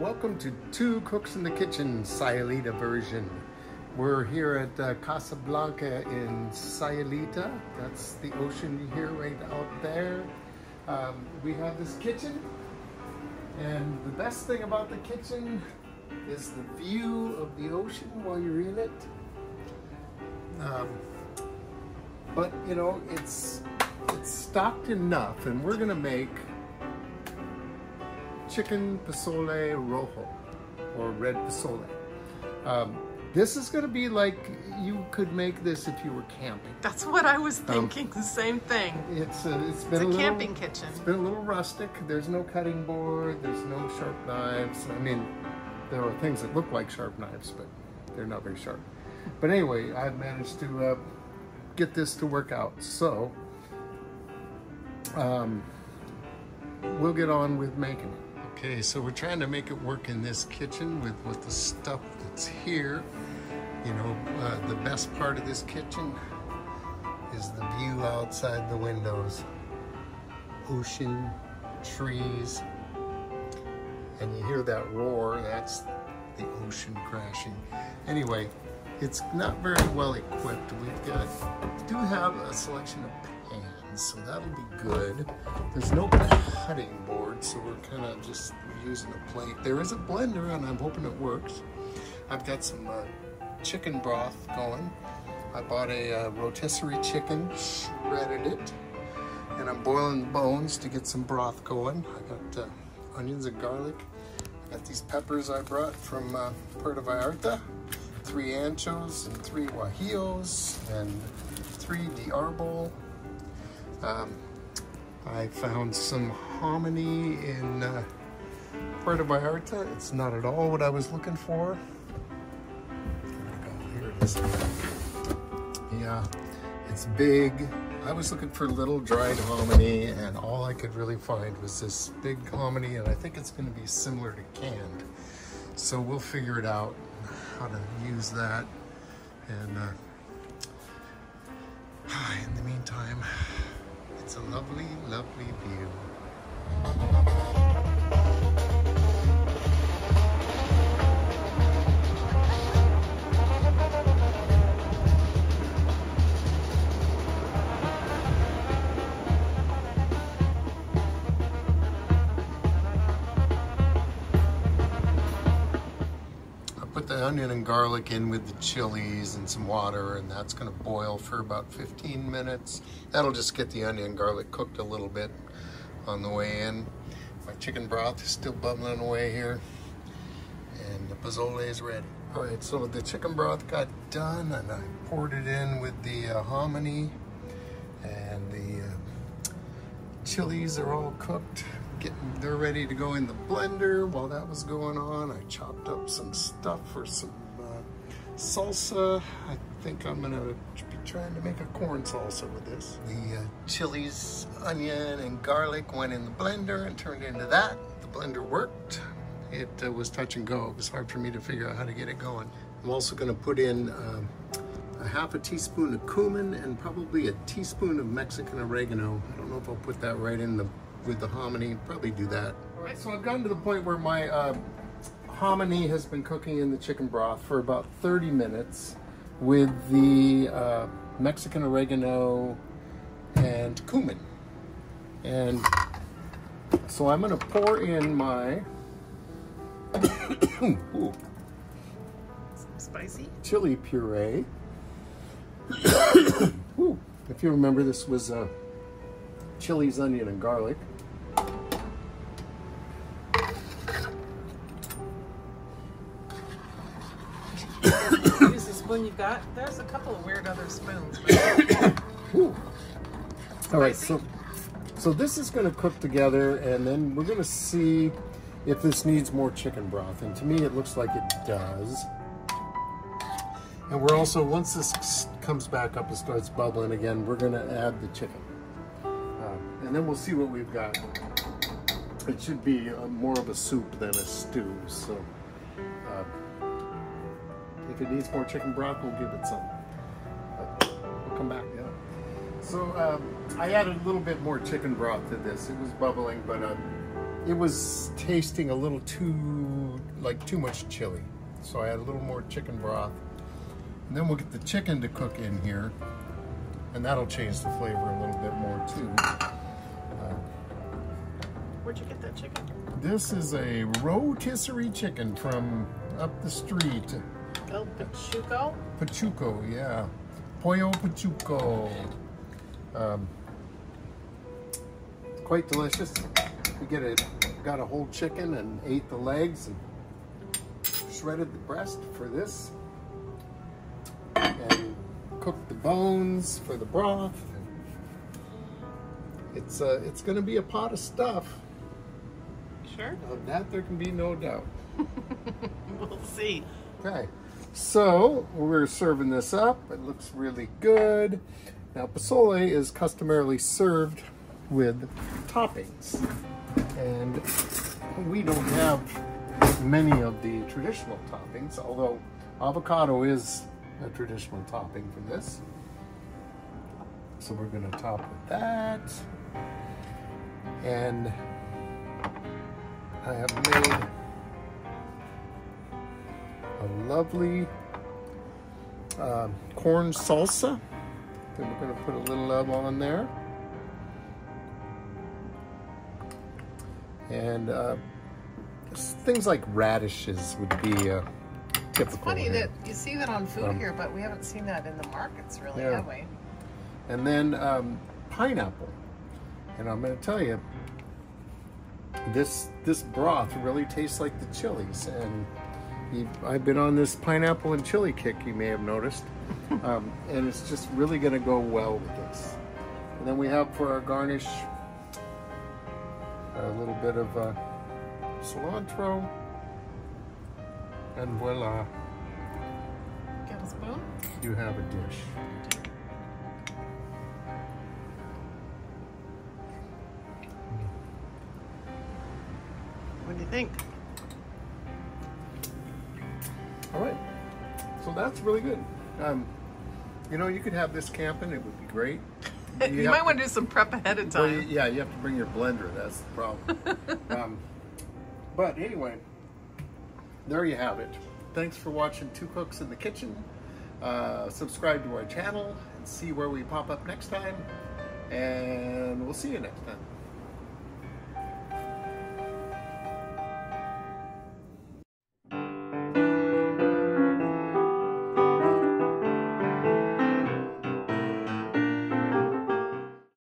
Welcome to Two Cooks in the Kitchen, Sayulita version. We're here at Casablanca in Sayulita. That's the ocean you hear right out there. We have this kitchen, and the best thing about the kitchen is the view of the ocean while you're in it. But you know, it's stocked enough, and we're gonna make chicken Pozole Rojo, or red pozole. This is going to be like, you could make this if you were camping. That's what I was thinking, the same thing. It's been a little, camping kitchen. It's been a little rustic. There's no cutting board, there's no sharp knives. I mean, there are things that look like sharp knives, but they're not very sharp. But anyway, I've managed to get this to work out. So, we'll get on with making it. Okay, so we're trying to make it work in this kitchen with the stuff that's here. You know, the best part of this kitchen is the view outside the windows. Ocean, trees, and you hear that roar, that's the ocean crashing. Anyway, it's not very well equipped. We do have a selection of pans, so that'll be good. There's no cutting board, so we're kind of just using a plate. There is a blender, and I'm hoping it works. I've got some chicken broth going. I bought a rotisserie chicken, shredded it, and I'm boiling the bones to get some broth going. I got onions and garlic. I got these peppers I brought from Puerto Vallarta, 3 Anchos and 3 Guajillos and 3 Arbols. I found some Hominy in Puerto Vallarta. It's not at all what I was looking for. Here it is. Yeah, it's big. I was looking for little dried hominy, and all I could really find was this big hominy, and I think it's going to be similar to canned. So we'll figure it out how to use that. And in the meantime, it's a lovely, lovely view. The onion and garlic in with the chilies and some water, and that's going to boil for about 15 minutes. That'll just get the onion and garlic cooked a little bit on the way in. My chicken broth is still bubbling away here, and the pozole is ready. All right, so the chicken broth got done, and I poured it in with the hominy, and the chilies are all cooked. They're ready to go in the blender. While that was going on, I chopped up some stuff for some salsa. I think I'm gonna be trying to make a corn salsa with this. The chilies, onion, and garlic went in the blender and turned into that. The blender worked. It was touch and go. It was hard for me to figure out how to get it going. I'm also gonna put in a half a teaspoon of cumin and probably a teaspoon of Mexican oregano. I don't know if I'll put that right in with the hominy. Probably do that. All right, so I've gotten to the point where my hominy has been cooking in the chicken broth for about 30 minutes with the Mexican oregano and cumin. And so I'm gonna pour in my Spicy chili puree. If you remember, this was chilies, onion, and garlic. Use the spoon you've got. There's a couple of weird other spoons. All right, so this is going to cook together, and then we're going to see if this needs more chicken broth. And to me, it looks like it does. And we're also, once this comes back up and starts bubbling again, we're going to add the chicken. And then we'll see what we've got. It should be more of a soup than a stew. So if it needs more chicken broth, we'll give it some. But we'll come back, yeah. So I added a little bit more chicken broth to this. It was bubbling, but it was tasting a little too much chili. So I had a little more chicken broth. And then we'll get the chicken to cook in here. And that'll change the flavor a little bit more too. Where'd you get that chicken? This is a Rotisserie Chicken from up the street. Oh, Pachuco? Pachuco, yeah. Pollo Pachuco. Quite delicious. We got a whole chicken and ate the legs and shredded the breast for this. And cooked the bones for the broth. It's going to be a pot of stuff. Sure. Of that there can be no doubt. We'll see. Okay, so we're serving this up. It looks really good. Now, pozole is customarily served with toppings, and we don't have many of the traditional toppings, although avocado is a traditional topping for this. So we're going to top with that, and I have made a lovely corn salsa. Then we're going to put a little of on there. And things like radishes would be typical. It's funny that you see that on food here, but we haven't seen that in the markets really, have we? And then pineapple. And I'm going to tell you, this broth really tastes like the chilies. And I've been on this pineapple and chili kick, you may have noticed. And it's just really going to go well with this. And then we have for our garnish a little bit of cilantro. And voila. Get a spoon? You have a dish. What do you think? All right, so that's really good. You know, you could have this camping, it would be great. You might want to do some prep ahead of time. Well, yeah, you have to bring your blender, that's the problem. But anyway, there you have it. Thanks for watching Two Cooks in the Kitchen. Subscribe to our channel and see where we pop up next time. And we'll see you next time.